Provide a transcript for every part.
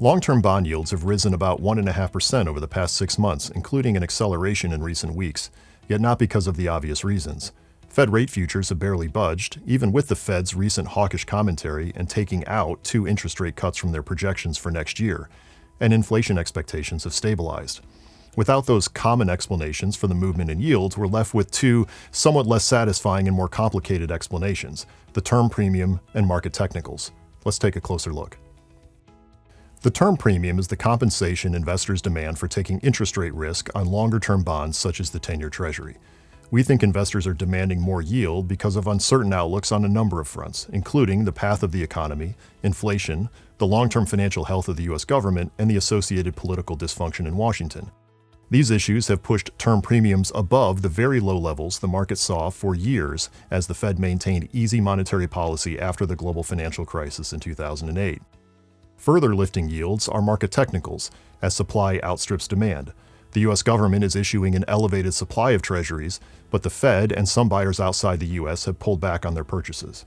Long-term bond yields have risen about 1.5% over the past 6 months, including an acceleration in recent weeks, yet not because of the obvious reasons. Fed rate futures have barely budged, even with the Fed's recent hawkish commentary and taking out 2 interest rate cuts from their projections for next year, and inflation expectations have stabilized. Without those common explanations for the movement in yields, we're left with 2 somewhat less satisfying and more complicated explanations: the term premium and market technicals. Let's take a closer look. The term premium is the compensation investors demand for taking interest rate risk on longer-term bonds such as the 10-year Treasury. We think investors are demanding more yield because of uncertain outlooks on a number of fronts, including the path of the economy, inflation, the long-term financial health of the U.S. government, and the associated political dysfunction in Washington. These issues have pushed term premiums above the very low levels the market saw for years as the Fed maintained easy monetary policy after the global financial crisis in 2008. Further lifting yields are market technicals, as supply outstrips demand. The U.S. government is issuing an elevated supply of treasuries, but the Fed and some buyers outside the U.S. have pulled back on their purchases.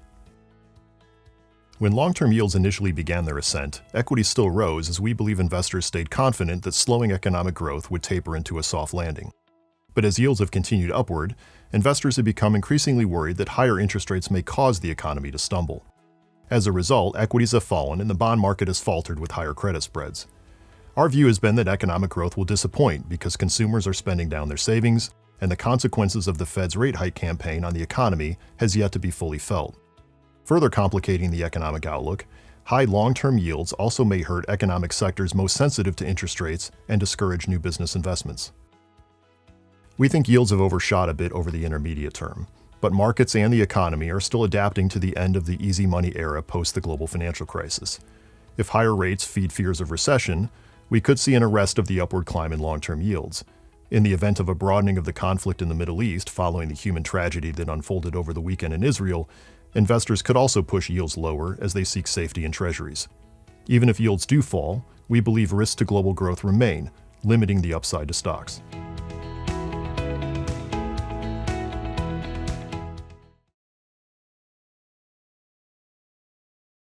When long-term yields initially began their ascent, equities still rose as we believe investors stayed confident that slowing economic growth would taper into a soft landing. But as yields have continued upward, investors have become increasingly worried that higher interest rates may cause the economy to stumble. As a result, equities have fallen and the bond market has faltered with higher credit spreads. Our view has been that economic growth will disappoint because consumers are spending down their savings, and the consequences of the Fed's rate hike campaign on the economy has yet to be fully felt. Further complicating the economic outlook, high long-term yields also may hurt economic sectors most sensitive to interest rates and discourage new business investments. We think yields have overshot a bit over the intermediate term, but markets and the economy are still adapting to the end of the easy money era post the global financial crisis. If higher rates feed fears of recession, we could see an arrest of the upward climb in long-term yields. In the event of a broadening of the conflict in the Middle East following the human tragedy that unfolded over the weekend in Israel, investors could also push yields lower as they seek safety in treasuries. Even if yields do fall, we believe risks to global growth remain, limiting the upside to stocks.